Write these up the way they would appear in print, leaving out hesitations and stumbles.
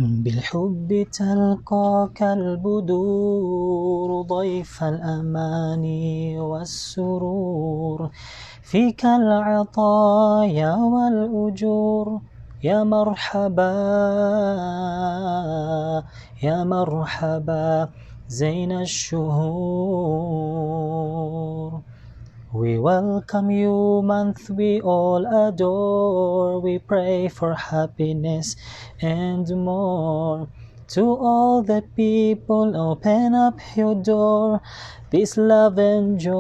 بالحب تلقاك البدور ضيف الأماني والسرور فيك العطايا والأجور يا مرحبا يا مرحبا زين الشهور. We welcome you, month we all adore. We pray for happiness and more. To all the people, open up your door. Peace, love, and joy.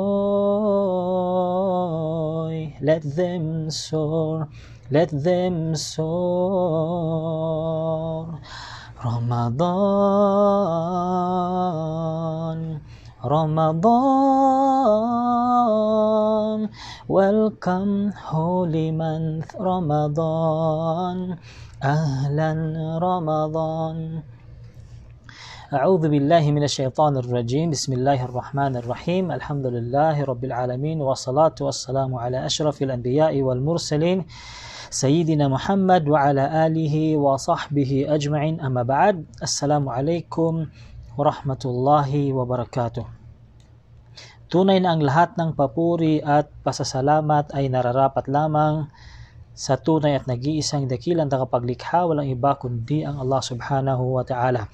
Let them soar, let them soar. Ramadan, Ramadan, welcome holy month Ramadan, Ahlan Ramadan. أعوذ بالله من الشيطان الرجيم. بسم الله الرحمن الرحيم. الحمد لله رب العالمين، والصلاة والسلام على أشرف الأنبياء والمرسلين سيدنا محمد وعلى آله وصحبه أجمعين. أما بعد، السلام عليكم warahmatullahi wabarakatuh. Tunay na ang lahat ng papuri at pasasalamat ay nararapat lamang sa tunay at nag-iisang dakilang tagapaglikha, walang iba kundi ang Allah subhanahu wa ta'ala.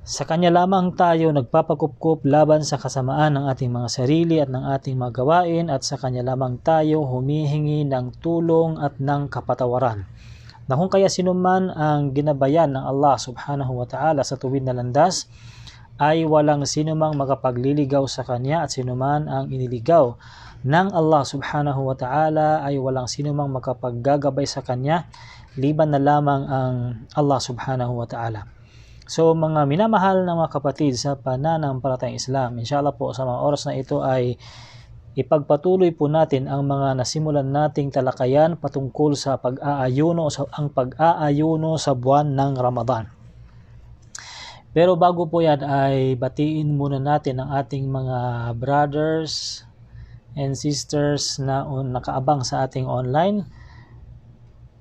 Sa Kanya lamang tayo nagpapakupkup laban sa kasamaan ng ating mga sarili at ng ating mga gawain, at sa Kanya lamang tayo humihingi ng tulong at ng kapatawaran. Na kung kaya sinuman ang ginabayan ng Allah subhanahu wa ta'ala sa tuwid na landas, ay walang sinumang makapagliligaw sa Kanya, at sinuman ang iniligaw ng Allah subhanahu wa ta'ala ay walang sinumang makapaggagabay sa Kanya, liban na lamang ang Allah subhanahu wa ta'ala. So mga minamahal na mga kapatid sa pananampalatayang Islam, inshallah po sa mga oras na ito ay ipagpatuloy po natin ang mga nasimulan nating talakayan patungkol sa pag-aayuno, ang pag-aayuno sa buwan ng Ramadan. Pero bago po yan ay batiin muna natin ang ating mga brothers and sisters na nakaabang sa ating online.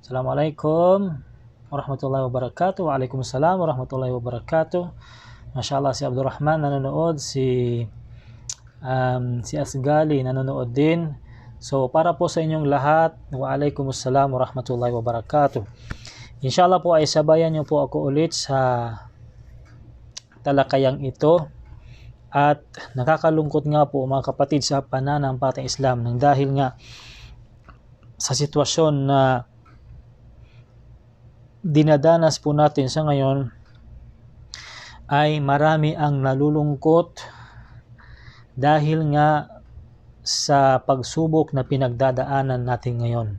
Assalamualaikum warahmatullahi wabarakatuh. Waalaikumsalam warahmatullahi wabarakatuh. Mashallah, si Abdurrahman nanonood, si Asgali nanonood din. So para po sa inyong lahat, waalaikumsalam warahmatullahi wabarakatuh. Inshallah po ay sabayan niyo po ako ulit sa talakayang ito. At nakakalungkot nga po mga kapatid sa pananampalatayang Islam, nang dahil nga sa sitwasyon na dinadanas po natin sa ngayon, ay marami ang nalulungkot dahil nga sa pagsubok na pinagdadaanan natin ngayon.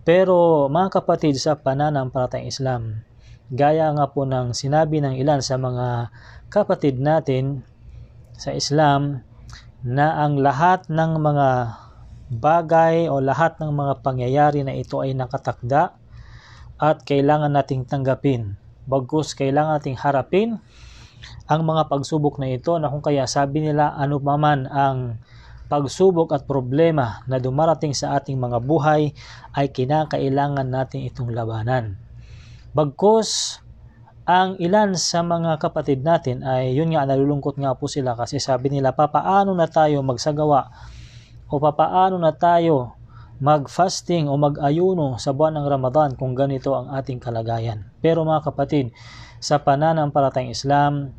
Pero mga kapatid sa pananampalatayang Islam, gaya nga po ng sinabi ng ilan sa mga kapatid natin sa Islam, na ang lahat ng mga bagay o lahat ng mga pangyayari na ito ay nakatakda at kailangan nating tanggapin. Bagkus kailangan nating harapin ang mga pagsubok na ito, na kung kaya sabi nila, ano pa man ang pagsubok at problema na dumarating sa ating mga buhay ay kinakailangan natin itong labanan. Bagkus ang ilan sa mga kapatid natin ay yun nga, nalulungkot nga po sila kasi sabi nila, papaano na tayo magsagawa o papaano na tayo mag-fasting o mag-ayuno sa buwan ng Ramadan kung ganito ang ating kalagayan. Pero mga kapatid, sa pananampalatayang Islam,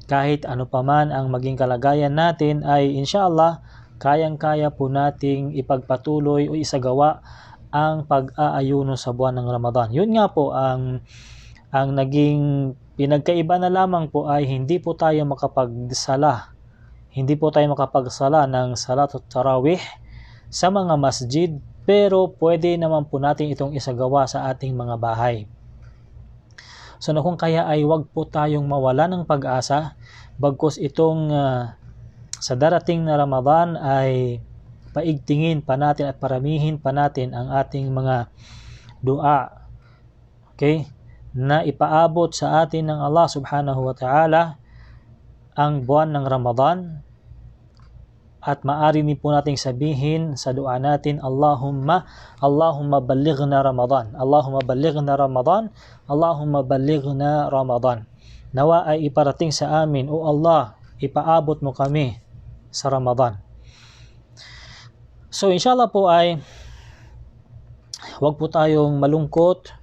kahit ano pa man ang maging kalagayan natin, ay inshallah kayang-kaya po nating ipagpatuloy o isagawa ang pag-aayuno sa buwan ng Ramadan. Yun nga po ang naging pinagkaiba na lamang po ay hindi po tayo makapagsala ng salat at tarawih sa mga masjid, pero pwede naman po natin itong isagawa sa ating mga bahay. So na kung kaya ay wag po tayong mawala ng pag-asa, bagkus itong sa darating na Ramadan ay paigtingin pa natin at paramihin pa natin ang ating mga dua, okay, na ipaabot sa atin ng Allah subhanahu wa ta'ala ang buwan ng Ramadan, At maaari din po nating sabihin sa dua natin, Allahumma ballighna Ramadan. Allahumma ballighna Ramadan. Allahumma ballighna Ramadan. Nawa ay iparating sa amin, O Allah, ipaabot mo kami sa Ramadan. So inshallah po ay huwag po tayong malungkot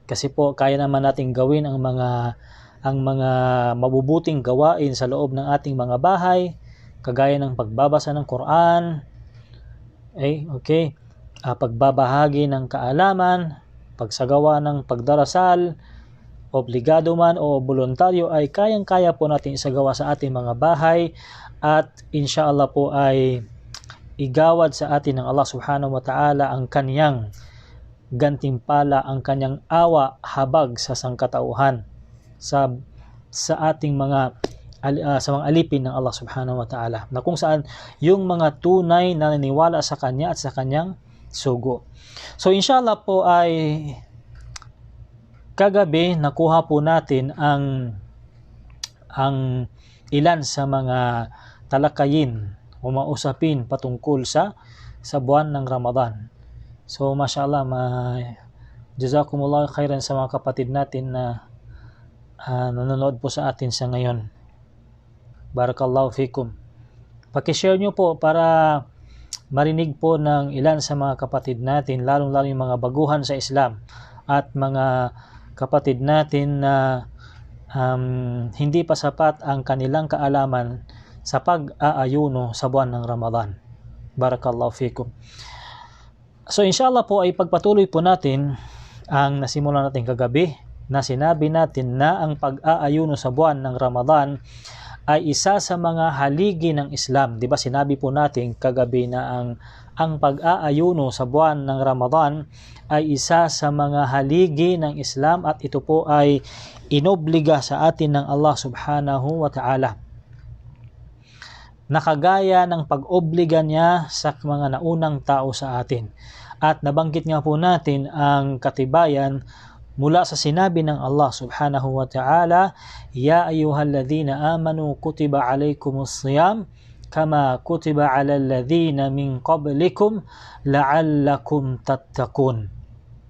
kasi po kaya naman nating gawin ang mga mabubuting gawain sa loob ng ating mga bahay, kagaya ng pagbabasa ng Quran, pagbabahagi ng kaalaman, pagsagawa ng pagdarasal, obligado man o voluntaryo, ay kayang-kaya po natin isagawa sa ating mga bahay, at inshallah po ay igawad sa atin ng Allah subhanahu wa ta'ala ang kanyang gantimpala, ang kanyang awa habag sa sangkatauhan sa ating mga sa mga alipin ng Allah subhanahu wa ta'ala, na kung saan yung mga tunay na naniniwala sa kanya at sa kanyang sugo. So inshallah po ay kagabi nakuha po natin ang ilan sa mga talakayin o mausapin patungkol sa buwan ng Ramadan. So mashallah, jazakumullah khairan sa mga kapatid natin na nanonood po sa atin sa ngayon. Barakallahu fikum. Paki-share nyo po para marinig po ng ilan sa mga kapatid natin, lalong-lalo yung mga baguhan sa Islam at mga kapatid natin na hindi pa sapat ang kanilang kaalaman sa pag-aayuno sa buwan ng Ramadan. Barakallahu fikum. So inshallah po ay pagpatuloy po natin ang nasimulan natin kagabi, na sinabi natin na ang pag-aayuno sa buwan ng Ramadan ay isa sa mga haligi ng Islam. Di ba sinabi po natin kagabi na ang pag-aayuno sa buwan ng Ramadan ay isa sa mga haligi ng Islam, at ito po ay inobliga sa atin ng Allah subhanahu wa ta'ala, nakagaya ng pag-obliga niya sa mga naunang tao sa atin. At nabanggit nga po natin ang katibayan mula sa sinabi ng Allah subhanahu wa ta'ala, Ya ayyuhalladhina amanu kutiba alaykumus siyam kama kutiba alal ladhina min qablikum la'allakum tattaqun.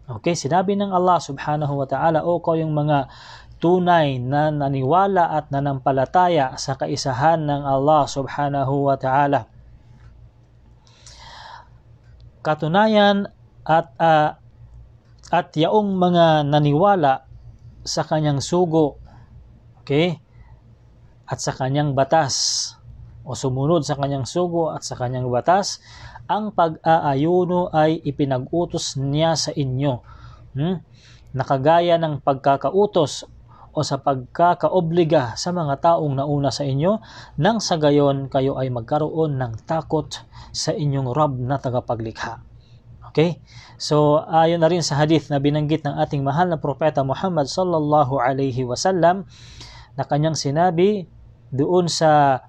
Okay, sinabi ng Allah subhanahu wa ta'ala, o kayong mga tunay na naniwala at nanampalataya sa kaisahan ng Allah subhanahu wa ta'ala. Katunayan at yaong mga naniwala sa kanyang sugo, okay, at sa kanyang batas, o sumunod sa kanyang sugo at sa kanyang batas, ang pag-aayuno ay ipinag-utos niya sa inyo, nakagaya ng pagkakautos o sa pagkakaobliga sa mga taong nauna sa inyo, nang sa gayon kayo ay magkaroon ng takot sa inyong Rabb na tagapaglikha. Okay? So ayon na rin sa hadith na binanggit ng ating mahal na propeta Muhammad sallallahu alaihi wasallam, na kanyang sinabi doon sa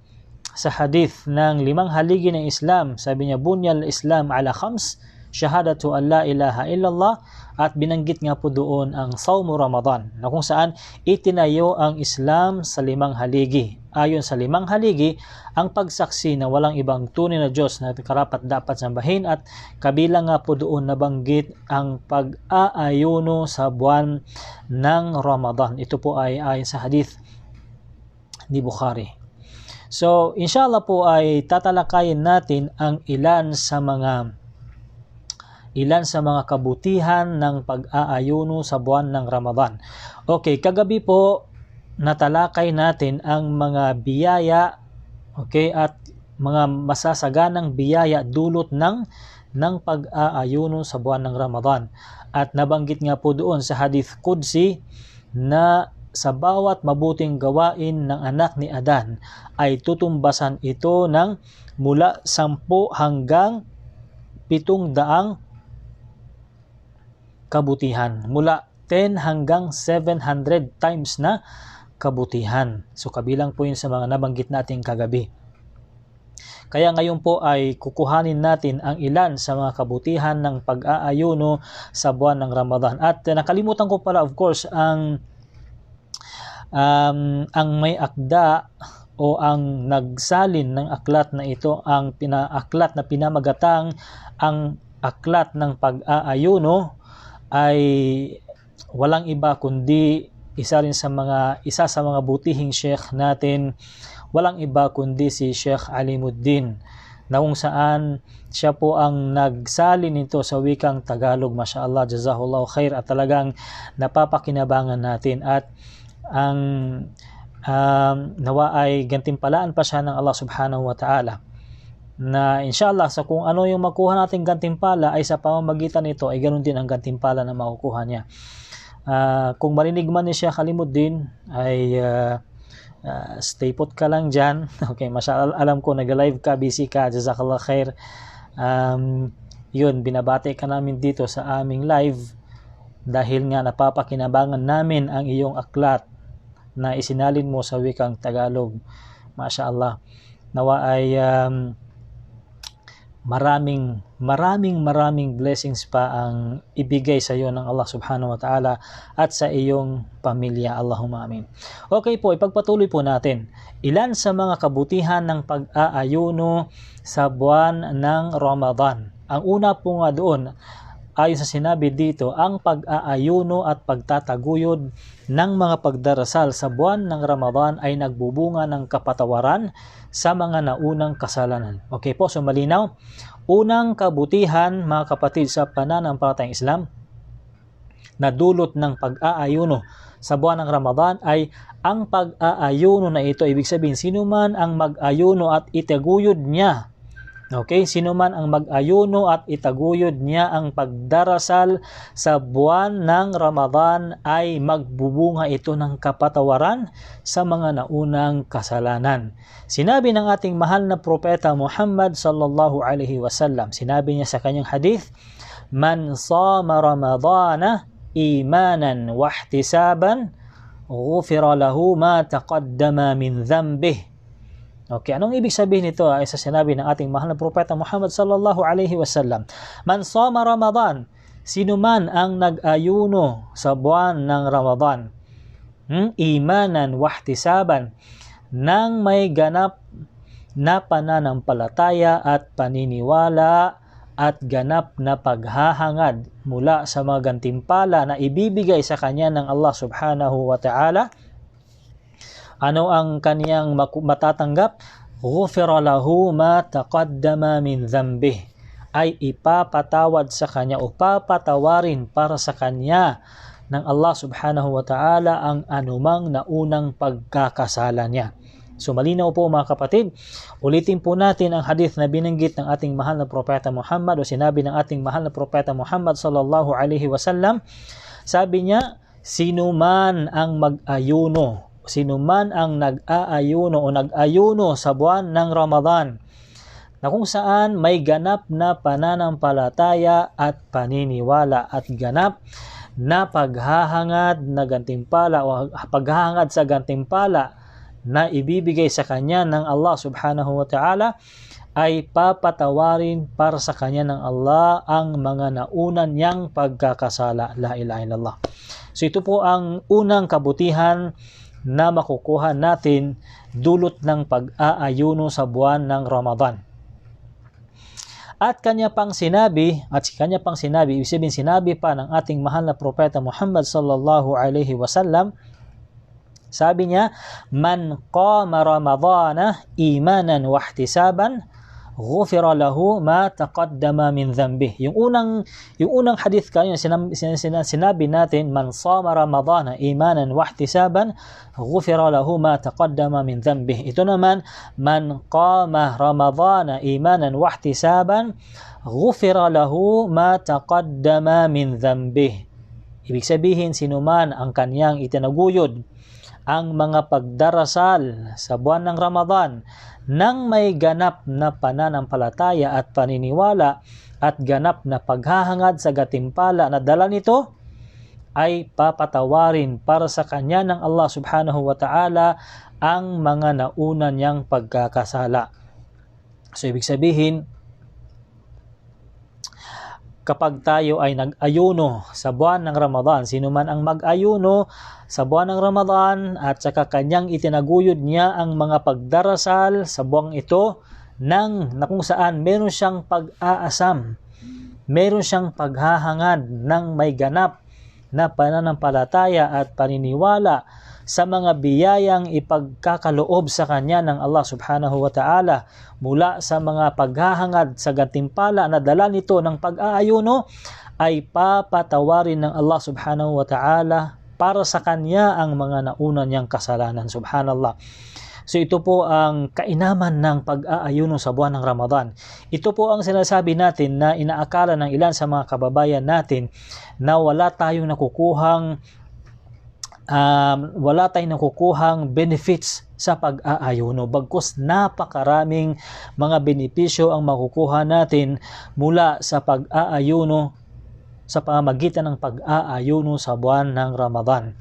hadith ng 5 haligi ng Islam, sabi niya, bunyal Islam ala khams, shahadatu an la ilaha illallah, at binanggit nga po doon ang Sawmu Ramadan, na kung saan itinayo ang Islam sa 5 haligi. Ayon sa 5 haligi, ang pagsaksi na walang ibang tunay na Diyos na karapat dapat sambahin, at kabilang nga po doon nabanggit ang pag-aayuno sa buwan ng Ramadan. Ito po ay ayon sa hadith ni Bukhari. So inshallah po ay tatalakayin natin ang ilan sa mga kabutihan ng pag-aayuno sa buwan ng Ramadan. Okay, kagabi po natalakay natin ang mga biyaya, okay, at mga masasaganang biyaya dulot ng pag-aayuno sa buwan ng Ramadan. At nabanggit nga po doon sa hadith Qudsi na sa bawat mabuting gawain ng anak ni Adan ay tutumbasan ito ng mula 10 hanggang 700 kabutihan, mula 10 hanggang 700 times na kabutihan. So kabilang po yun sa mga nabanggit natin kagabi. Kaya ngayon po ay kukuhanin natin ang ilan sa mga kabutihan ng pag-aayuno sa buwan ng Ramadan. At nakalimutan ko pala, of course, ang may akda o ang nagsalin ng aklat na ito, ang aklat na pinamagatang ang aklat ng pag-aayuno, ay walang iba kundi isa sa mga butihing sheikh natin, walang iba kundi si Sheikh Alimuddin, na kung saan siya po ang nagsalin nito sa wikang Tagalog. Mashallah, jazahullahu khair, at talagang napapakinabangan natin, at ang nawa ay gantimpalaan pa siya ng Allah subhanahu wa ta'ala, na inshallah sa kung ano yung makuha nating gantimpala ay sa pamamagitan nito ay ganoon din ang gantimpala na makukuha niya. Kung marinig man ni Sheikh Alimuddin ay stay put ka lang dyan. Okay, mashallah, alam ko nag-live ka, busy ka, jazakallah khair. Yun, binabati ka namin dito sa aming live dahil nga napapakinabangan namin ang iyong aklat na isinalin mo sa wikang Tagalog. Mashallah, nawa ay maraming blessings pa ang ibigay sa iyo ng Allah subhanahu wa ta'ala at sa iyong pamilya. Allahumma amin. Okay po, ipagpatuloy po natin. Ilan sa mga kabutihan ng pag-aayuno sa buwan ng Ramadan? Ang una po nga doon, ayon sa sinabi dito, ang pag-aayuno at pagtataguyod ng mga pagdarasal sa buwan ng Ramadan ay nagbubunga ng kapatawaran sa mga naunang kasalanan. Okay po, so malinaw. Unang kabutihan, mga kapatid, sa pananampalatayang Islam na dulot ng pag-aayuno sa buwan ng Ramadan ay ang pag-aayuno na ito. Ibig sabihin, sino man ang mag-ayuno at itaguyod niya, okay, sino man ang mag-ayuno at itaguyod niya ang pagdarasal sa buwan ng Ramadan ay magbubunga ito ng kapatawaran sa mga naunang kasalanan. Sinabi ng ating mahal na propeta Muhammad sallallahu alaihi wasallam, sinabi niya sa kanyang hadith, "Man sama Ramadana imanan wa ihtisaban, ghufira lahu ma taqaddama min dhanbihi." Okay, anong ibig sabihin nito? Ay sa sinabi ng ating mahal na propeta Muhammad sallallahu alaihi wasallam, man sama Ramadan, sino man ang nag-ayuno sa buwan ng Ramadan, imanan wahtisaban, nang may ganap na pananampalataya at paniniwala at ganap na paghahangad mula sa mga gantimpala na ibibigay sa kanya ng Allah subhanahu wa ta'ala. Ano ang kaniyang matatanggap? Ghufira lahu ma taqaddama min dhanbihi, ay ipapatawad sa kanya o papatawarin para sa kanya ng Allah subhanahu wa ta'ala ang anumang naunang pagkakasala niya. So malinaw po mga kapatid, ulitin po natin ang hadith na binanggit ng ating mahal na propeta Muhammad, o sinabi ng ating mahal na propeta Muhammad sallallahu alaihi wasallam. Sabi niya, sino man ang mag-ayuno, sino man ang nag-aayuno o nag-ayuno sa buwan ng Ramadan, na kung saan may ganap na pananampalataya at paniniwala at ganap na paghahangad na gantimpala o paghahangad sa gantimpala na ibibigay sa kanya ng Allah subhanahu wa ta'ala, ay papatawarin para sa kanya ng Allah ang mga naunan niyang pagkakasala. La ilaha illallah. So ito po ang unang kabutihan na makukuha natin dulot ng pag-aayuno sa buwan ng Ramadan. At kanya pang sinabi, ibig sabihin sinabi pa ng ating mahal na propeta Muhammad sallallahu alaihi wasallam, sabi niya, man qama Ramadana imanan wa ihtisaban, ghufira lahu ma taqaddama min dhanbihi. Yung unang hadith kanina sinabi natin, man sama Ramadana imanan wa ihtisaban, ghufira lahu ma taqaddama min dhanbihi. Ito naman, man qama Ramadana imanan wa ihtisaban, ghufira lahu ma taqaddama min dhanbihi. Ibig sabihin, sino man ang kaniyang itinaguyod ang mga pagdarasal sa buwan ng Ramadan nang may ganap na pananampalataya at paniniwala at ganap na paghahangad sa gatimpala na dala nito, ay papatawarin para sa kanya ng Allah subhanahu wa ta'ala ang mga nauna niyang pagkakasala. So ibig sabihin, kapag tayo ay nag-ayuno sa buwan ng Ramadan. Sino man ang mag-ayuno sa buwan ng Ramadan at saka kanyang itinaguyod niya ang mga pagdarasal sa buwang ito na kung saan meron siyang pag-aasam, meron siyang paghahangad ng may ganap na pananampalataya at paniniwala sa mga biyayang ipagkakaloob sa kanya ng Allah subhanahu wa ta'ala mula sa mga paghahangad sa gantimpala na dala nito ng pag-aayuno, ay papatawarin ng Allah subhanahu wa ta'ala para sa kanya ang mga nauna niyang kasalanan. Subhanallah. So ito po ang kainaman ng pag-aayuno sa buwan ng Ramadan. Ito po ang sinasabi natin na inaakala ng ilan sa mga kababayan natin na wala tayong nakukuhang benefits sa pag-aayuno. Bagkus napakaraming mga benepisyo ang makukuha natin mula sa pag-aayuno sa pamamagitan ng pag-aayuno sa buwan ng Ramadan.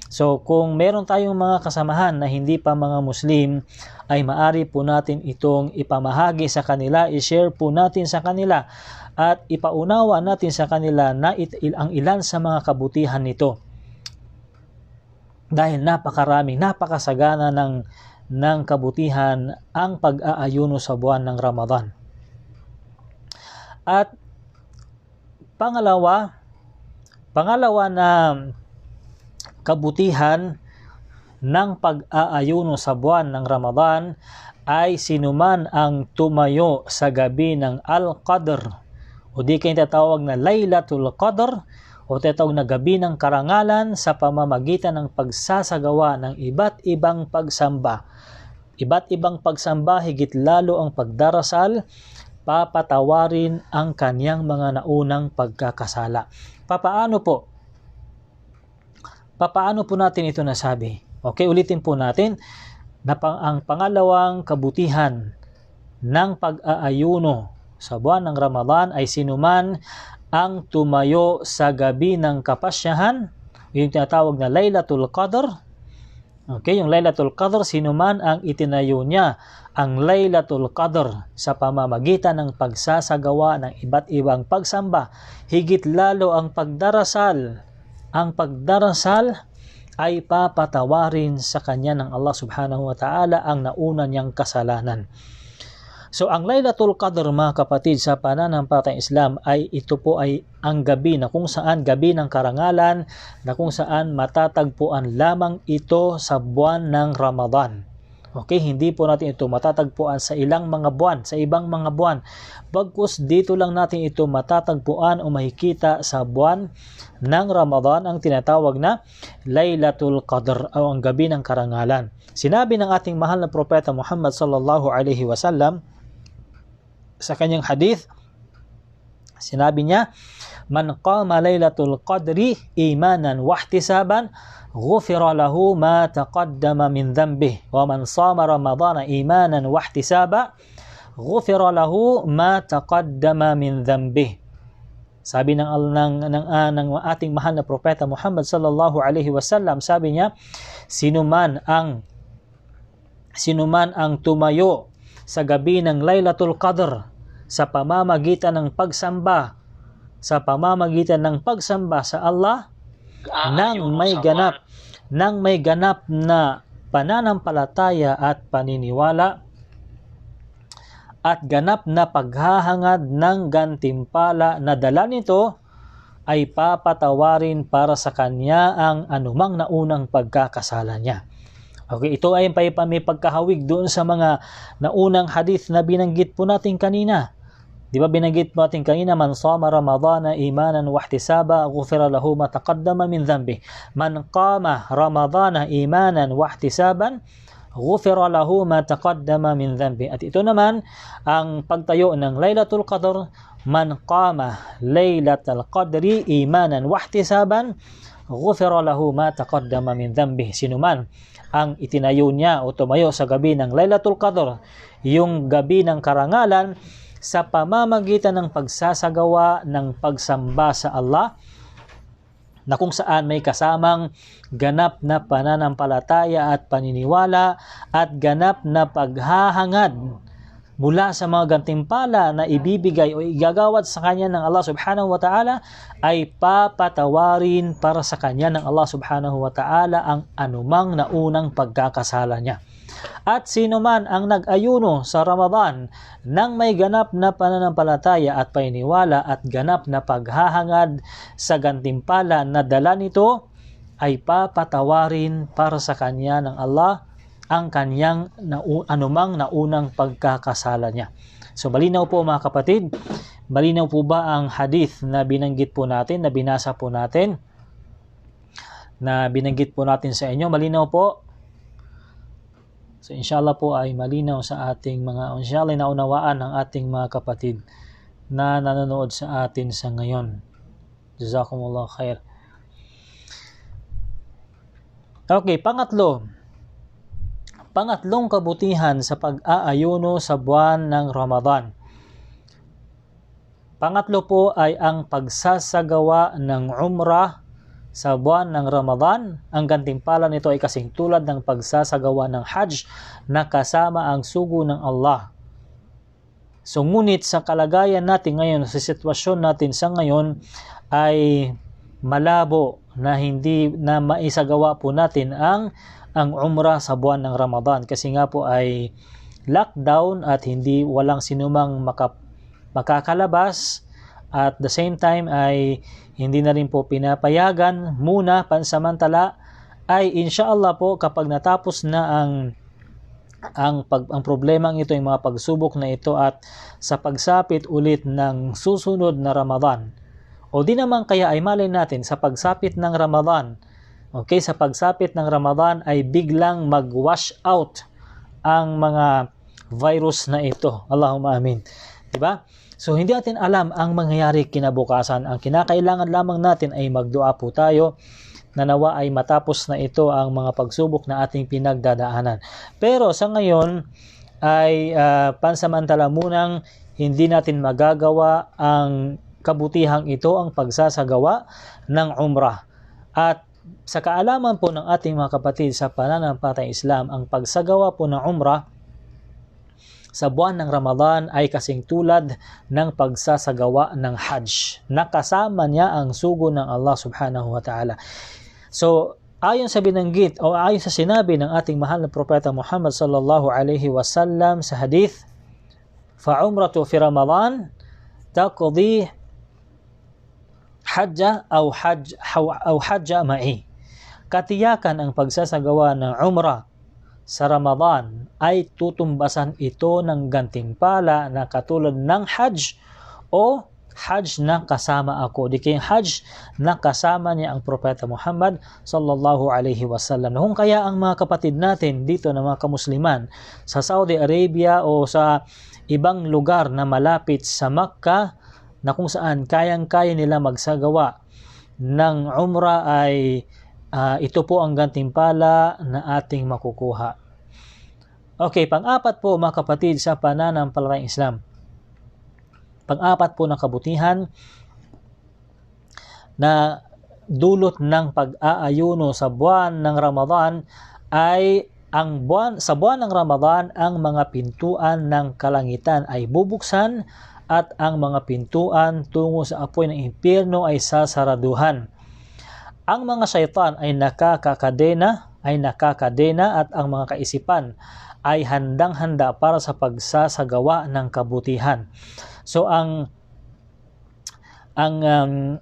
So kung meron tayong mga kasamahan na hindi pa mga Muslim, ay maari po natin itong ipamahagi sa kanila, i-share po natin sa kanila at ipaunawa natin sa kanila na ang ilan sa mga kabutihan nito. Dahil napakasagana ng kabutihan ang pag-aayuno sa buwan ng Ramadan. At pangalawa na kabutihan ng pag-aayuno sa buwan ng Ramadan ay sinuman ang tumayo sa gabi ng Al-Qadr o di kayo tatawag na Laylatul Qadr o tinatawag na gabi ng karangalan sa pamamagitan ng pagsasagawa ng iba't ibang pagsamba. Iba't ibang pagsamba, higit lalo ang pagdarasal, papatawarin ang kanyang mga naunang pagkakasala. Papaano po natin ito nasabi? Okay, ulitin po natin na ang pangalawang kabutihan ng pag-aayuno sa buwan ng Ramadan ay sinuman ang tumayo sa gabi ng kapasyahan, yung tinatawag na Laylatul Qadr. Okay, yung Laylatul Qadr, sinuman ang itinayo niya ang Laylatul Qadr sa pamamagitan ng pagsasagawa ng iba't ibang pagsamba, higit lalo ang pagdarasal. Ang pagdarasal ay papatawarin sa kanya ng Allah subhanahu wa ta'ala ang nauna niyang kasalanan. So ang Laylatul Qadr, mga kapatid, sa pananampalatayang Islam ay ito po ay ang gabi na kung saan gabi ng karangalan, na kung saan matatagpuan lamang ito sa buwan ng Ramadan. Okay, hindi po natin ito matatagpuan sa ibang mga buwan. Bagkus dito lang natin ito matatagpuan o makikita sa buwan ng Ramadan, ang tinatawag na Laylatul Qadr o ang gabi ng karangalan. Sinabi ng ating mahal na propeta Muhammad sallallahu alaihi wasallam sa kanyang hadith, sinabi niya, "Man qama Laylatul Qadri imanan wa ihtisaban, ghufira lahu ma taqaddama min dhanbihi, wa man shama Ramadana imanan wa ihtisaba, ghufira lahu ma taqaddama min dhanbihi." Sabi ng ating mahal na propeta Muhammad sallallahu alaihi wasallam, sabi niya, sinuman ang tumayo sa gabi ng Laylatul Qadr sa pamamagitan ng pagsamba sa Allah nang may ganap na pananampalataya at paniniwala at ganap na paghahangad ng gantimpala na dala nito, ay papatawarin para sa kanya ang anumang naunang pagkakasala niya. Okay, ito ay may pagkahawig doon sa mga naunang hadith na binanggit po natin kanina. Di ba binanggit po natin kanina, man shama Ramadana imanan wa ihtisaba, ghufira lahu ma taqaddama min dhanbi. Man qama Ramadana imanan wa ihtisaban, ghufira lahu ma taqaddama min dhanbi. At ito naman ang pagtayo ng Laylatul Qadr, man qama Laylatul Qadri imanan wa ihtisaban, ghufira lahu ma taqaddama min dhanbi. Sinuman ang itinayo niya o tumayo sa gabi ng Laylatul Qadr, yung gabi ng karangalan, sa pamamagitan ng pagsasagawa ng pagsamba sa Allah, na kung saan may kasamang ganap na pananampalataya at paniniwala at ganap na paghahangad mula sa mga gantimpala na ibibigay o igagawad sa kanya ng Allah subhanahu wa ta'ala, ay papatawarin para sa kanya ng Allah subhanahu wa ta'ala ang anumang naunang pagkakasala niya. At sino man ang nag-ayuno sa Ramadan nang may ganap na pananampalataya at paniniwala at ganap na paghahangad sa gantimpala na dala nito, ay papatawarin para sa kanya ng Allah ang kanyang anumang naunang pagkakasala niya. So malinaw po mga kapatid, malinaw po ba ang hadith na binanggit po natin, na binasa po natin, na binanggit po natin sa inyo? Malinaw po? So inshallah po ay malinaw sa ating inshallah naunawaan ng ating mga kapatid na nanonood sa atin sa ngayon. Jazakumullah khair. Okay, pangatlong kabutihan sa pag-aayuno sa buwan ng Ramadan. Pangatlo po ay ang pagsasagawa ng umrah sa buwan ng Ramadan. Ang gantimpala nito ay kasing tulad ng pagsasagawa ng Hajj na kasama ang sugo ng Allah. So ngunit sa kalagayan natin ngayon, sa sitwasyon natin sa ngayon, ay malabo na hindi na maisagawa po natin ang umrah sa buwan ng Ramadan kasi nga po ay lockdown at walang sinumang makakalabas, at the same time ay hindi na rin po pinapayagan muna pansamantala. Ay insyaallah po kapag natapos na ang problemang ito, yung mga pagsubok na ito, at sa pagsapit ulit ng susunod na Ramadan, o di naman kaya ay malay natin sa pagsapit ng Ramadan, okay, sa pagsapit ng Ramadan ay biglang mag-wash out ang mga virus na ito. Allahumma amin. Diba? So hindi natin alam ang mangyayari kinabukasan. Ang kinakailangan lamang natin ay magdua po tayo na nawa ay matapos na ito ang mga pagsubok na ating pinagdadaanan. Pero sa ngayon ay pansamantala munang hindi natin magagawa ang kabutihang ito, ang pagsasagawa ng umrah. At sa kaalaman po ng ating mga kapatid sa pananampalatayang Islam, ang pagsagawa po ng umrah sa buwan ng Ramadan ay kasing tulad ng pagsasagawa ng Hajj. Nakasama niya ang sugo ng Allah subhanahu wa ta'ala. So, ayon sa binanggit o ayon sa sinabi ng ating mahal na propeta Muhammad sallallahu alaihi wasallam sa hadith, "Fa'umratu fi Ramadan taqdi hajja aw hajja ma'i." Katiyakan ang pagsasagawa ng umrah sa Ramadan ay tutumbasan ito ng gantimpala na katulad ng Hajj o Hajj na kasama ako. Di kayong Hajj na kasama niya ang propeta Muhammad sallallahu alaihi wasallam. Kung kaya ang mga kapatid natin dito na mga kamusliman sa Saudi Arabia o sa ibang lugar na malapit sa Makkah, na kung saan kayang-kaya nila magsagawa ng umrah, ay ito po ang gantimpala na ating makukuha. Okay, pang-apat po mga kapatid sa pananampalatayang Islam. Pang-apat po na kabutihan na dulot ng pag-aayuno sa buwan ng Ramadan ay sa buwan ng Ramadan ang mga pintuan ng kalangitan ay bubuksan at ang mga pintuan tungo sa apoy ng impyerno ay sasaraduhan. Ang mga syaitan ay nakakadena at ang mga kaisipan ay handang-handa para sa pagsasagawa ng kabutihan. So ang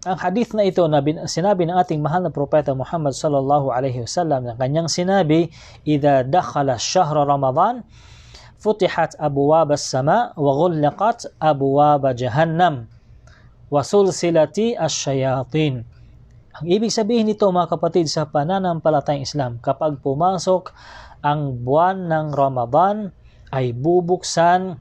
hadith na ito na sinabi ng ating mahal na propeta Muhammad sallallahu alaihi wasallam, na kanyang sinabi, "Idza dakhala shahra Ramadan futihat abwab as-sama wa ghulqat abwab jahannam wa sulsilati asy-syayatin." Ang ibig sabihin nito mga kapatid sa pananampalatayang Islam, kapag pumasok ang buwan ng Ramadan ay bubuksan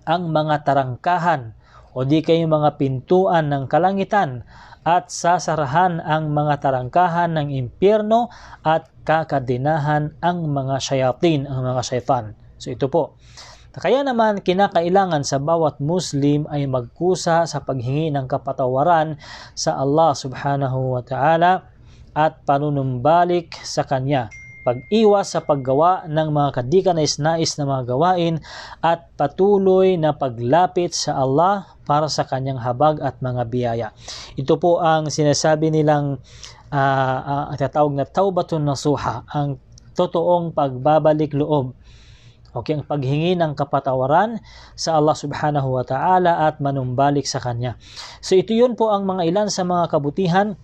ang mga tarangkahan o di kayo mga pintuan ng kalangitan at sasarahan ang mga tarangkahan ng impyerno at kakadinahan ang mga shayatin, ang mga syaitan. So ito po. Kaya naman kinakailangan sa bawat Muslim ay magkusa sa paghingi ng kapatawaran sa Allah subhanahu wa ta'ala at panunumbalik sa Kanya. pag-iwas sa paggawa ng mga kadi-kanais-nais na mga gawain at patuloy na paglapit sa Allah para sa kanyang habag at mga biyaya. Ito po ang sinasabi nilang tatawag na taubatun nasuha, ang totoong pagbabalik loob. Okay, ang paghingi ng kapatawaran sa Allah subhanahu wa ta'ala at manumbalik sa Kanya. So ito yun po ang mga ilan sa mga kabutihan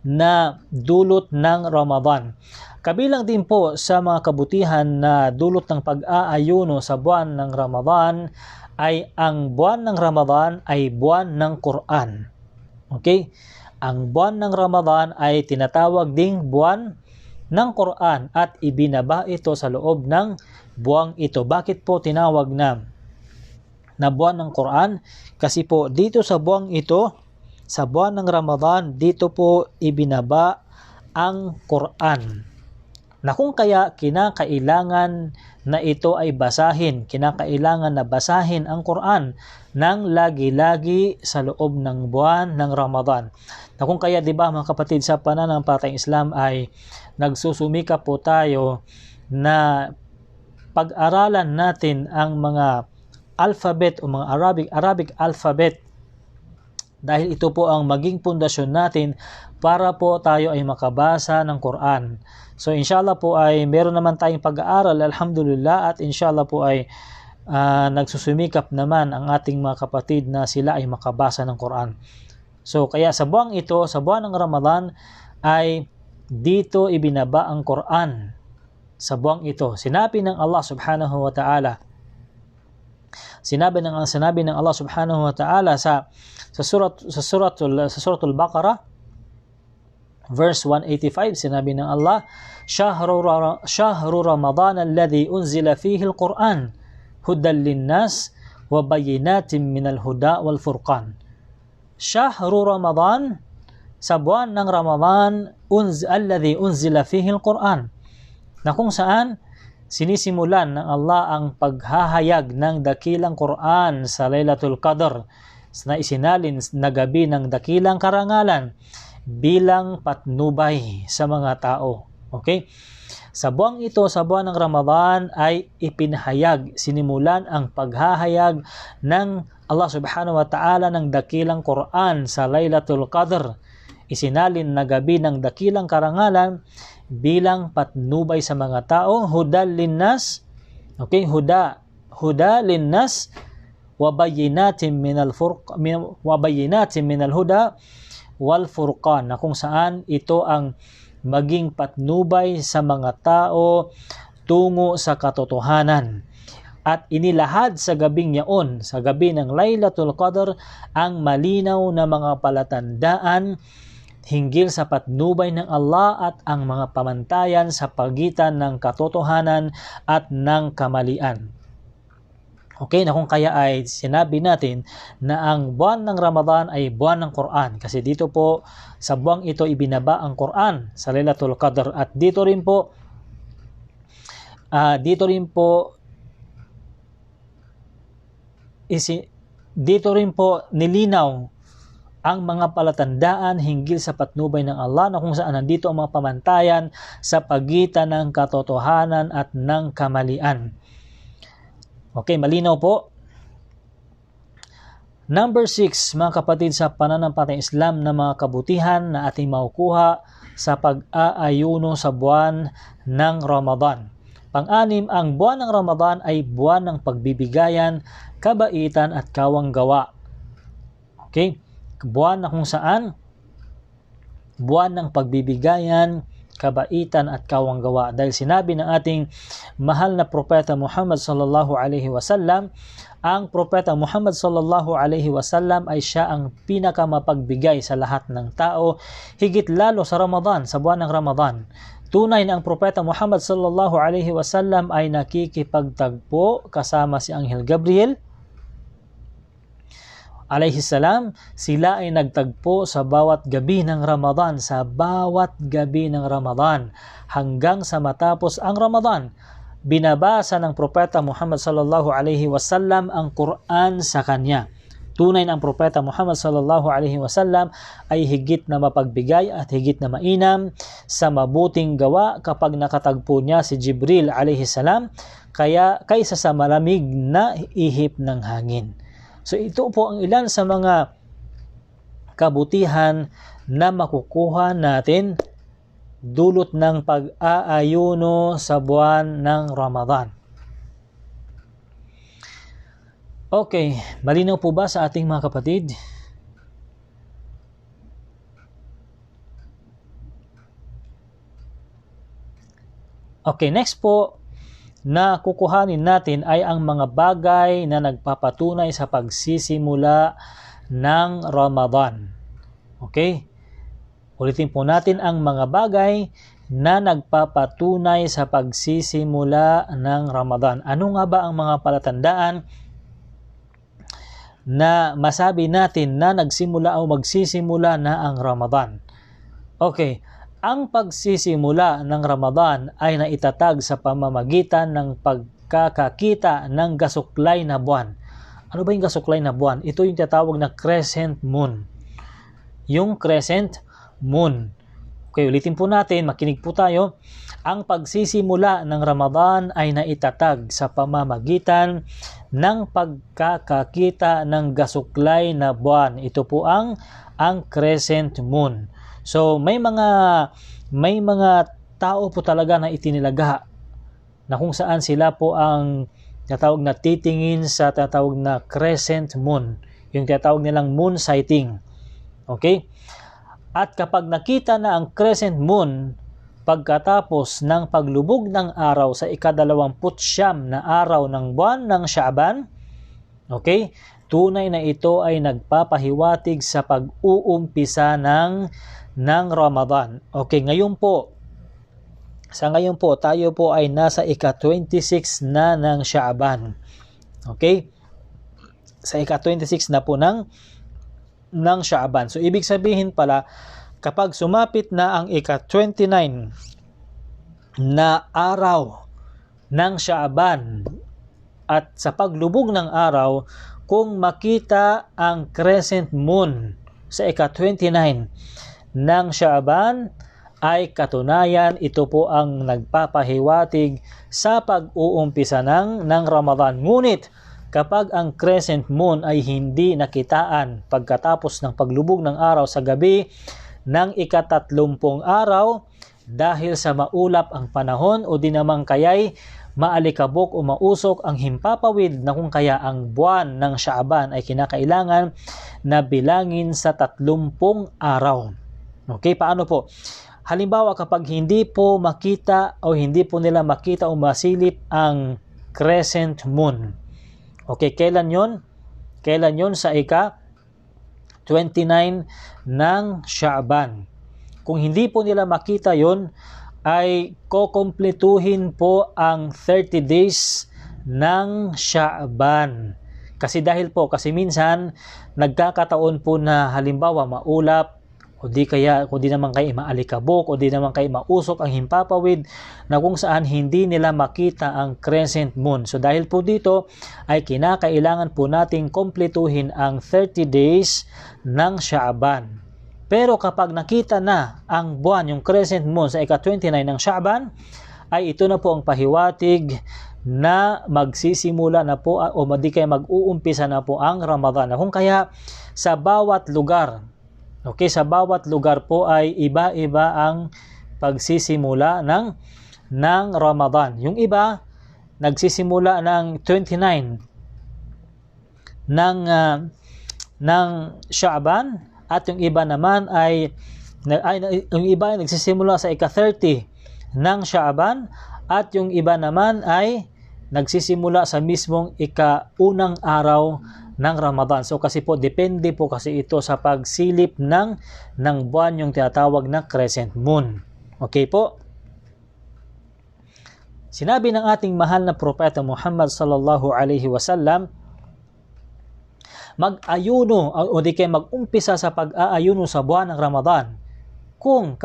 na dulot ng Ramadan. Kabilang din po sa mga kabutihan na dulot ng pag-aayuno sa buwan ng Ramadan ay ang buwan ng Ramadan ay buwan ng Quran. Okay? Ang buwan ng Ramadan ay tinatawag ding buwan ng Quran at ibinaba ito sa loob ng buwang ito. Bakit po tinawag na buwan ng Quran? Kasi po dito sa buwang ito, sa buwan ng Ramadan, dito po ibinaba ang Quran. Na kung kaya kinakailangan na ito ay basahin, kinakailangan na basahin ang Quran ng lagi-lagi sa loob ng buwan ng Ramadan. Na kung kaya, di ba mga kapatid, sa pananampalatayang Islam ay nagsusumika po tayo na pag-aralan natin ang mga alphabet o mga Arabic alphabet dahil ito po ang maging pundasyon natin para po tayo ay makabasa ng Quran. So inshallah po ay meron naman tayong pag-aaral, alhamdulillah, at inshallah po ay nagsusumikap naman ang ating mga kapatid na sila ay makabasa ng Quran. So kaya sa buwang ito, sa buwan ng Ramadan ay dito ibinaba ang Quran. Sa buwang ito, sinabi ng Allah subhanahu wa ta'ala, sinabi ng Allah subhanahu wa ta'ala sa suratul Baqarah verse 185, sinabi ng Allah, Shahru Ramadan alladhi unzila fihi al-Quran hudan linnas wa bayyinatin minal huda wal furqan. Shahru Ramadan, sa buwan ng Ramadan, alladhi unzila fihi al-Quran, na kung saan sinisimulan ng Allah ang paghahayag ng dakilang Quran sa Laylatul Qadr, na isinalin na gabi ng dakilang karangalan bilang patnubay sa mga tao. Okay? Sa buwang ito, sa buwan ng Ramadan ay ipinahayag, sinimulan ang paghahayag ng Allah subhanahu wa ta'ala ng dakilang Quran sa Laylatul Qadr. Isinalin na gabi ng dakilang karangalan bilang patnubay sa mga tao, hudal linnas, okay, huda linnas wa bayyinatin minal huda wal furqan, na kung saan ito ang maging patnubay sa mga tao tungo sa katotohanan. At inilahad sa gabing yaon, sa gabi ng Laylatul Qadr, ang malinaw na mga palatandaan hinggil sa patnubay ng Allah at ang mga pamantayan sa pagitan ng katotohanan at ng kamalian. Okay, na kung kaya ay sinabi natin na ang buwan ng Ramadan ay buwan ng Quran, kasi dito po sa buwang ito ibinaba ang Quran sa Laylatul Qadr, at dito rin po nilinaw ang mga palatandaan hinggil sa patnubay ng Allah, na kung saan nandito ang mga pamantayan sa pagitan ng katotohanan at ng kamalian. Okay, malinaw po. Number 6, mga kapatid, sa pananampalatayang Islam na mga kabutihan na ating makukuha sa pag-aayuno sa buwan ng Ramadan. Pang-anim, ang buwan ng Ramadan ay buwan ng pagbibigayan, kabaitan at kawanggawa. Okay? Buwan na kung saan buwan ng pagbibigayan, kabaitan at kawanggawa, dahil sinabi ng ating mahal na propeta Muhammad sallallahu alaihi wasallam, ang propeta Muhammad sallallahu alaihi wasallam ay siya ang pinakamapagbigay sa lahat ng tao, higit lalo sa Ramadan, sa buwan ng Ramadan. Tunay na ang propeta Muhammad sallallahu alaihi wasallam ay nakikipagtagpo kasama si Anghel Gabriel alayhi salam. Sila ay nagtagpo sa bawat gabi ng Ramadan, sa bawat gabi ng Ramadan, hanggang sa matapos ang Ramadan. Binabasa ng propeta Muhammad sallallahu alaihi wasallam ang Quran sa kanya. Tunay na ang Propeta Muhammad sallallahu alaihi wasallam ay higit na mapagbigay at higit na mainam sa mabuting gawa kapag nakatagpo niya si Jibril alaihi salam kaysa sa malamig na ihip ng hangin. So ito po ang ilan sa mga kabutihan na makukuha natin dulot ng pag-aayuno sa buwan ng Ramadan. Okay, malinaw po ba sa ating mga kapatid? Okay, next po na kukuhanin natin ay ang mga bagay na nagpapatunay sa pagsisimula ng Ramadan. Okay? Ulitin po natin ang mga bagay na nagpapatunay sa pagsisimula ng Ramadan. Ano nga ba ang mga palatandaan na masabi natin na nagsimula o magsisimula na ang Ramadan? Okay, ang pagsisimula ng Ramadan ay naitatag sa pamamagitan ng pagkakakita ng gasuklay na buwan. Ano ba yung gasuklay na buwan? Ito yung tinatawag na crescent moon. Yung crescent moon. Okay, ulitin po natin, makinig po tayo. Ang pagsisimula ng Ramadan ay naitatag sa pamamagitan ng pagkakakita ng gasuklay na buwan. Ito po ang crescent moon. So may mga tao po talaga na itinilaga na kung saan sila po ang tinatawag na titingin sa tinatawag na crescent moon. Yung tinatawag nilang moon sighting. Okay? At kapag nakita na ang crescent moon pagkatapos ng paglubog ng araw sa ika-29 na araw ng buwan ng Sha'ban, okay, tunay na ito ay nagpapahiwatig sa pag-uumpisa ng Ramadan. Okay, sa ngayon po, tayo po ay nasa ika-26 na ng Sha'ban. Okay? Sa ika-26 na po ng Sha'ban. So, ibig sabihin pala, kapag sumapit na ang ika-29 na araw ng Sha'ban at sa paglubog ng araw, kung makita ang crescent moon sa ika-29 ng Sha'ban, ay katunayan ito po ang nagpapahiwatig sa pag-uumpisa ng Ramadan. Ngunit, kapag ang crescent moon ay hindi nakitaan pagkatapos ng paglubog ng araw sa gabi ng ika-30 araw dahil sa maulap ang panahon o di naman kaya'y maalikabok o mausok ang himpapawid na kung kaya ang buwan ng Sha'ban ay kinakailangan na bilangin sa 30 araw. Okay, paano po? Halimbawa kapag hindi po makita o hindi po nila makita o masilip ang crescent moon. Okay, kailan yon? Kailan yon? Sa ika-29 ng Sha'ban. Kung hindi po nila makita yon, ay kukumpletuhin po ang 30 days ng Sha'ban. Kasi minsan nagkakataon po na halimbawa maulap o di naman kayo maalikabok o di naman kayo mausok ang himpapawid na kung saan hindi nila makita ang crescent moon. So dahil po dito ay kinakailangan po nating kompletuhin ang 30 days ng Sha'ban. Pero kapag nakita na ang buwan, yung crescent moon sa ika-29 ng Sha'ban, ay ito na po ang pahiwatig na magsisimula na po o di kaya mag-uumpisa na po ang Ramadan. Kung kaya sa bawat lugar, okay, sa bawat lugar po ay iba-iba ang pagsisimula ng Ramadan. Yung iba nagsisimula ng 29 ng Sha'ban at yung iba naman ay nagsisimula sa ika-30 ng Sha'ban at yung iba naman ay nagsisimula sa mismong ika-unang araw ng Ramadan. So kasi po depende po kasi ito sa pagsilip ng buwan, yung tinatawag na crescent moon. Okay po? Sinabi ng ating mahal na Propeta Muhammad sallallahu alaihi wasallam, mag-ayuno o di kayo mag-umpisa sa pag-aayuno sa buwan ng Ramadan kung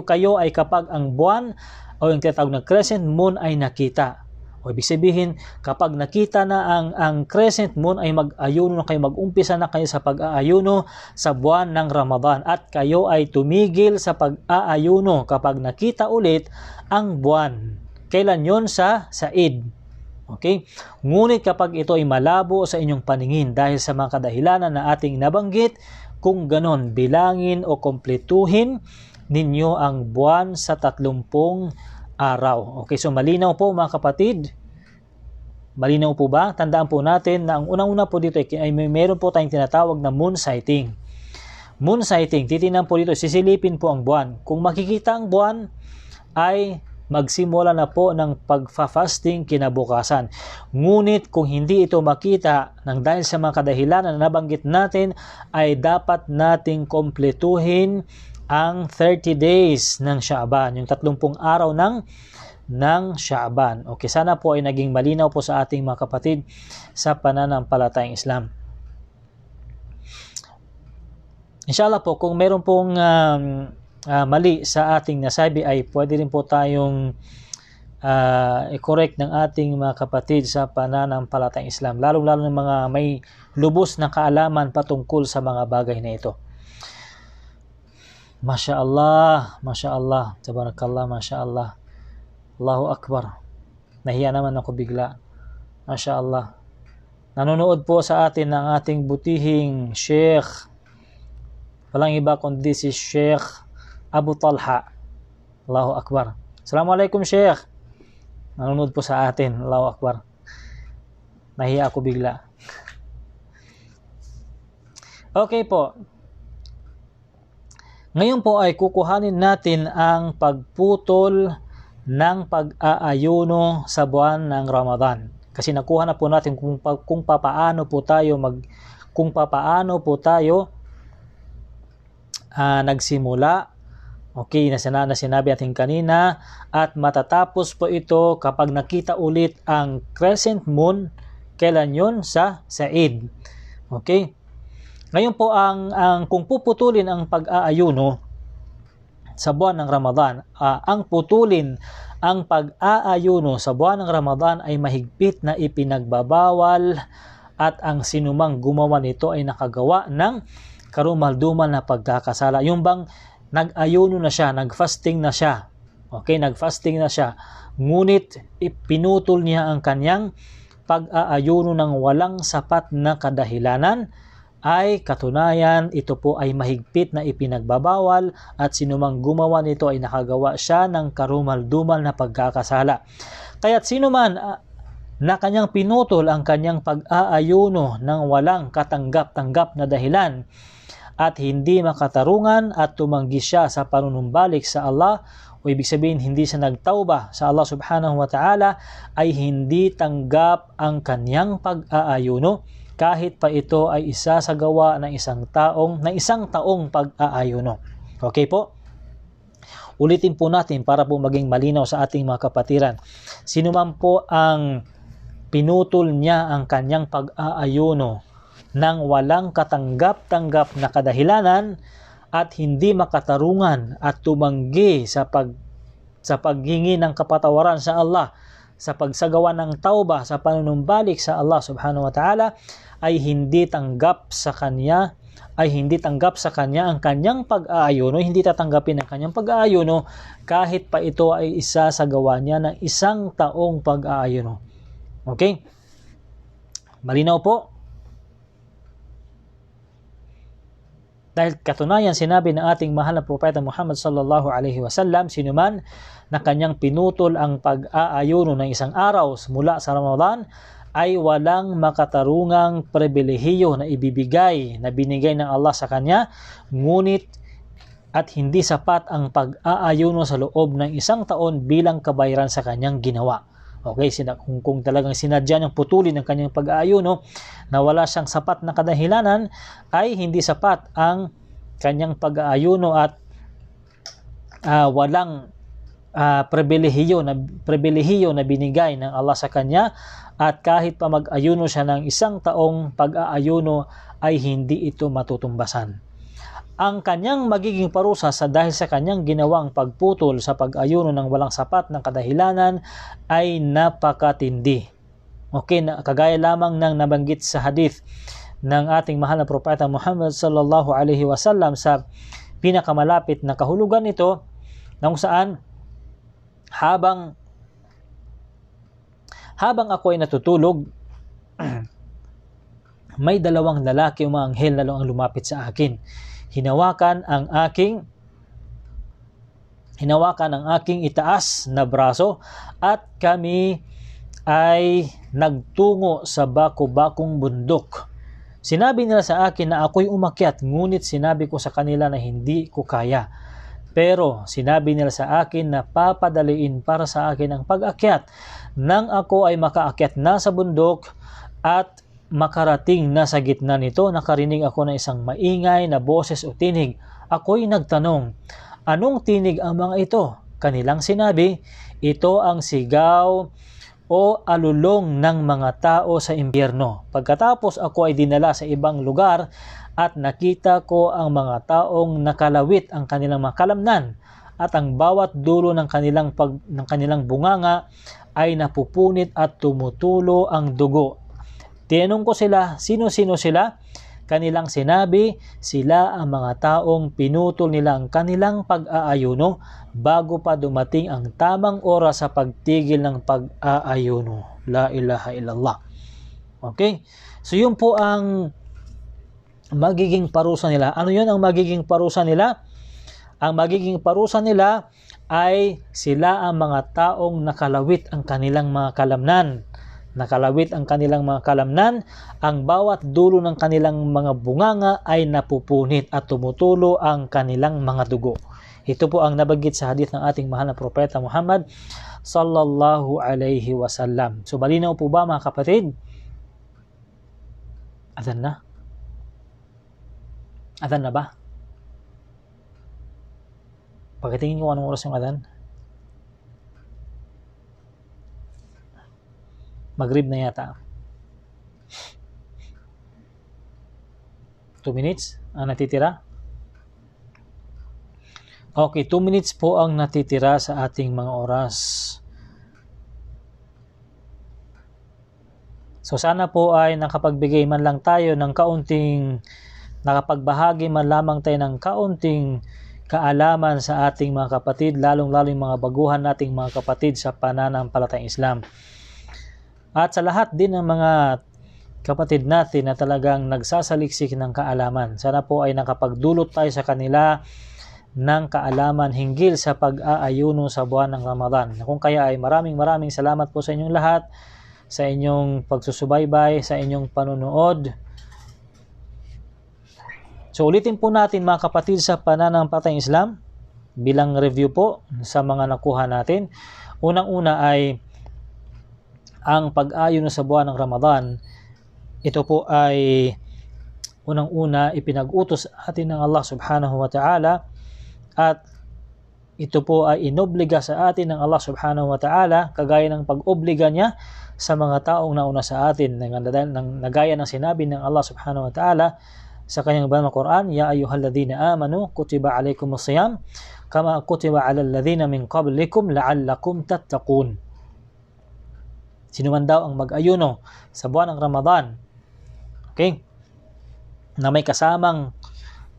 kayo ay kapag ang buwan o yung tinatawag na crescent moon ay nakita. O ibig sabihin, kapag nakita na ang crescent moon ay mag-ayuno na kayo, mag-umpisa na kayo sa pag-aayuno sa buwan ng Ramadan at kayo ay tumigil sa pag-aayuno kapag nakita ulit ang buwan. Kailan yon? Sa Eid. Okay? Ngunit kapag ito ay malabo sa inyong paningin dahil sa mga kadahilanan na ating nabanggit, kung ganon, bilangin o kompletuhin ninyo ang buwan sa 30 araw. Okay, so malinaw po mga kapatid. Malinaw po ba? Tandaan po natin na ang unang-una po dito ay meron po tayong tinatawag na moon sighting. Moon sighting, titingnan po dito, sisilipin po ang buwan. Kung makikita ang buwan, ay magsimula na po ng pagfa-fasting kinabukasan. Ngunit kung hindi ito makita nang dahil sa mga kadahilanan na nabanggit natin, ay dapat nating kompletuhin ang 30 days ng Sha'ban, yung 30 araw ng Sha'ban. Okay, sana po ay naging malinaw po sa ating mga kapatid sa pananampalatayang Islam. Inshallah po, kung meron pong mali sa ating nasabi, ay pwede rin po tayong i-correct ng ating mga kapatid sa pananampalatayang Islam, lalong-lalo ng mga may lubos na kaalaman patungkol sa mga bagay na ito. Masya Allah, tabarakallah, Masya Allah, Allahu Akbar. Nahiya naman ako bigla. Masya Allah. Nanonood po sa atin ng ating butihing Sheikh. Walang iba kundi si Sheikh Abu Talha. Allahu Akbar. Assalamualaikum Sheikh. Nanonood po sa atin. Allahu Akbar. Nahiya ako bigla. Okay po. Ngayon po ay kukuhanin natin ang pagputol ng pag-aayuno sa buwan ng Ramadan. Kasi nakuha na po natin kung papaano po tayo nagsimula. Okay, na sinabi natin kanina, at matatapos po ito kapag nakita ulit ang crescent moon. Kailan yun? Sa Eid. Okay? Ngayon po ang kung puputulin ang pag-aayuno sa buwan ng Ramadan, ang putulin ang pag-aayuno sa buwan ng Ramadan ay mahigpit na ipinagbabawal, at ang sinumang gumawa nito ay nakagawa ng karumaldumal na pagkakasala. Yung bang nag-ayuno na siya, nag-fasting na siya. Okay, nag-fasting na siya. Ngunit pinutol niya ang kanyang pag-aayuno ng walang sapat na kadahilanan, ay katunayan ito po ay mahigpit na ipinagbabawal, at sinumang gumawa nito ay nakagawa siya ng karumal-dumal na pagkakasala. Kaya't sinuman na kanyang pinutol ang kanyang pag-aayuno ng walang katanggap-tanggap na dahilan at hindi makatarungan at tumanggi siya sa panunumbalik sa Allah, o ibig sabihin hindi siya nagtauba sa Allah subhanahu wa ta'ala, ay hindi tanggap ang kanyang pag-aayuno kahit pa ito ay isasagawa ng isang taong pag-aayuno. Okay po? Ulitin po natin para po maging malinaw sa ating mga kapatiran. Sino man po ang pinutol niya ang kanyang pag-aayuno ng walang katanggap-tanggap na kadahilanan at hindi makatarungan at tumanggi sa paghingi ng kapatawaran sa Allah, sa pagsagawa ng tauba, sa panunumbalik sa Allah subhanahu wa ta'ala, ay hindi tanggap sa kanya ang kanyang pag-aayuno, hindi tatanggapin ang kanyang pag-aayuno kahit pa ito ay isasagawa niya ng isang taong pag-aayuno. Okay? Malinaw po? Dahil katunayan sinabi ng ating mahal na propeta Muhammad sallallahu alaihi wasallam, sinuman na kanyang pinutol ang pag-aayuno ng isang araw mula sa Ramadan ay walang makatarungang pribilehiyo na binigay ng Allah sa kanya, ngunit at hindi sapat ang pag-aayuno sa loob ng isang taon bilang kabayaran sa kanyang ginawa. Okay, kung talagang sinadya niyang putulin ang kanyang pag-aayuno na wala siyang sapat na kadahilanan, ay hindi sapat ang kanyang pag-aayuno at walang pribilehiyo na binigay ng Allah sa kanya, at kahit pa mag-ayuno siya ng isang taong pag-aayuno ay hindi ito matutumbasan. ang kanyang magiging parusa sa dahil sa kanyang ginawang pagputol sa pag-ayuno ng walang sapat ng kadahilanan ay napakatindi. Okay, kagaya lamang ng nabanggit sa hadith ng ating mahal na propeta Muhammad sallallahu alaihi wasallam sa pinakamalapit na kahulugan nito, na kung saan habang ako ay natutulog, may dalawang lalaki o mga anghel na ang lumapit sa akin. Hinawakan ang aking itaas na braso at kami ay nagtungo sa bako-bakong bundok. Sinabi nila sa akin na ako'y umakyat, ngunit sinabi ko sa kanila na hindi ko kaya. Pero sinabi nila sa akin na papadaliin para sa akin ang pag-akyat. Nang ako ay makaakyat na sa bundok at makarating na sa gitna nito, nakarinig ako ng isang maingay na boses o tinig. Ako'y nagtanong, anong tinig ang mga ito? Kanilang sinabi, ito ang sigaw o alulong ng mga tao sa impyerno. Pagkatapos ako ay dinala sa ibang lugar at nakita ko ang mga taong nakalawit ang kanilang mga kalamnan at ang bawat dulo ng kanilang bunganga ay napupunit at tumutulo ang dugo. Tinanong ko sila, sino-sino sila? Kanilang sinabi, sila ang mga taong pinutol nila ang kanilang pag-aayuno bago pa dumating ang tamang oras sa pagtigil ng pag-aayuno. La ilaha illallah. Okay? So yun po ang magiging parusa nila. Ano yun ang magiging parusa nila? Ang magiging parusa nila ay sila ang mga taong nakalawit ang kanilang mga kalamnan. Nakalawit ang kanilang mga kalamnan, ang bawat dulo ng kanilang mga bunganga ay napupunit at tumutulo ang kanilang mga dugo. Ito po ang nabanggit sa hadith ng ating mahal na propeta Muhammad sallallahu alaihi wasallam. So malinaw po ba mga kapatid? Adhan na? Adhan na ba? Pagkatingin ko anong oras yung adhan? Maghrib na yata. 2 minutes ang natitira. Okay, 2 minutes po ang natitira sa ating mga oras. So sana po ay nakapagbigay man lang tayo ng nakapagbahagi man lamang tayo ng kaunting kaalaman sa ating mga kapatid, lalong-lalo yung mga baguhan nating mga kapatid sa pananampalatayang Islam. At sa lahat din ng mga kapatid natin na talagang nagsasaliksik ng kaalaman, sana po ay nakapagdulot tayo sa kanila ng kaalaman hinggil sa pag-aayuno sa buwan ng Ramadan. Kung kaya ay maraming salamat po sa inyong lahat, sa inyong pagsusubaybay, sa inyong panunood. So ulitin po natin mga kapatid sa pananampalatayang Islam, bilang review po sa mga nakuha natin. Unang-una ay ang pag-ayuno sa buwan ng Ramadan. Ito po ay unang-una ipinag-utos atin ng Allah subhanahu wa ta'ala, at ito po ay inobliga sa atin ng Allah subhanahu wa ta'ala kagaya ng pag-obliga niya sa mga taong nauna sa atin, nagaya ng sinabi ng Allah subhanahu wa ta'ala sa kanyang banal na Quran, ya ayyuhalladhina amanu kutiba alaykumus siyam kama kutiba alal ladzina min qablikum la'allakum tattaqun. Sino man daw ang mag-ayuno sa buwan ng Ramadan, okay, na may kasamang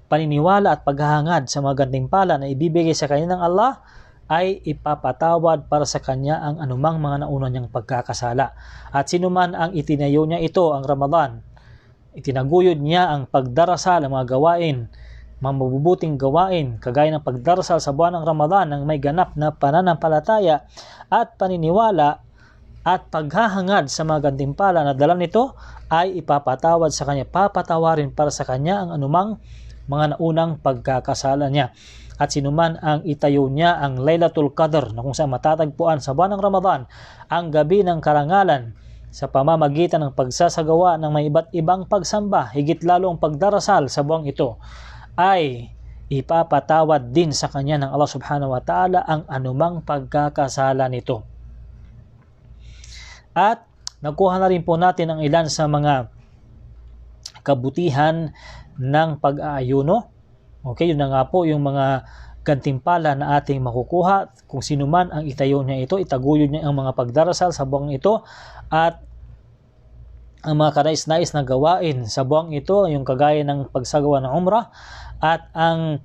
paniniwala at paghahangad sa mga gantimpala na ibibigay sa kanya ng Allah, ay ipapatawad para sa kanya ang anumang mga nauna niyang pagkakasala. At sino man ang itinayo niya ito, ang Ramadan, itinaguyod niya ang pagdarasal, ang mga gawain, mga mabubuting gawain, kagaya ng pagdarasal sa buwan ng Ramadan ng may ganap na pananampalataya at paniniwala at paghahangad sa mga gantimpala na dala nito, ay ipapatawad sa kanya, papatawarin para sa kanya ang anumang mga naunang pagkakasala niya. At sinuman ang itayo niya ang Laylatul Qadr, na kung saan matatagpuan sa buwan ng Ramadan ang gabi ng karangalan, sa pamamagitan ng pagsasagawa ng may iba't ibang pagsamba, higit lalo ang pagdarasal sa buwang ito, ay ipapatawad din sa kanya ng Allah subhanahu wa ta'ala ang anumang pagkakasala nito. At nakuha na rin po natin ang ilan sa mga kabutihan ng pag-aayuno. Okay, yun na nga po yung mga gantimpala na ating makukuha. Kung sino man ang itayo niya ito, itaguyod niya ang mga pagdarasal sa buwang ito at ang mga kanais-nais na gawain sa buwang ito, yung kagaya ng pagsagawa ng umrah at ang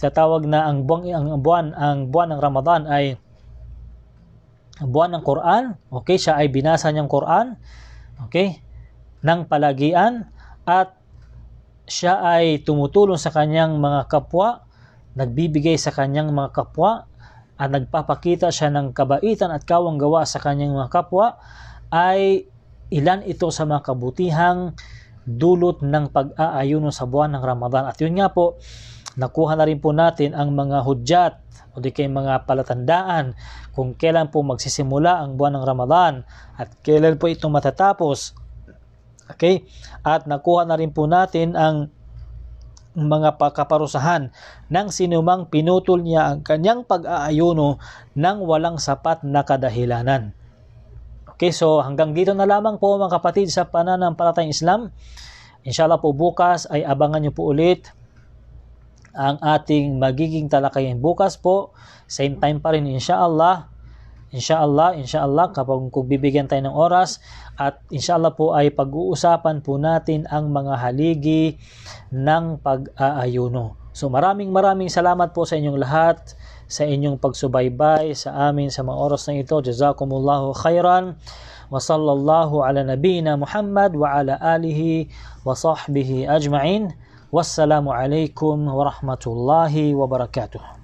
tatawag na ang buwan ng Ramadan ay buwan ng Quran. Okay, siya ay binasa niyang Quran, okay, ng palagian at siya ay tumutulong sa kanyang mga kapwa, nagbibigay sa kanyang mga kapwa at nagpapakita siya ng kabaitan at kawang-gawa sa kanyang mga kapwa, ay ilan ito sa mga kabutihang dulot ng pag-aayuno sa buwan ng Ramadan. At yun nga po, nakuha na rin po natin ang mga hudyat o di kay mga palatandaan kung kailan po magsisimula ang buwan ng Ramadan at kailan po ito matatapos. Okay? At nakuha na rin po natin ang mga pagkaparusahan ng sinumang pinutol niya ang kanyang pag-aayuno ng walang sapat na kadahilanan. Okay, so hanggang dito na lamang po mga kapatid sa pananampalatayang Islam. Inshallah po bukas ay abangan niyo po ulit ang ating magiging talakayan bukas po. Same time pa rin inshallah. Inshallah kapag kung bibigyan tayo ng oras at inshallah po ay pag-uusapan po natin ang mga haligi ng pag-aayuno. So maraming salamat po sa inyong lahat sa inyong pagsubaybay sa amin sa mga oras na ito. Jazakumullahu khairan wa sallallahu ala nabiyina Muhammad wa ala alihi wa sahbihi ajma'in. Wassalamu alaikum wa rahmatullahi wa barakatuh.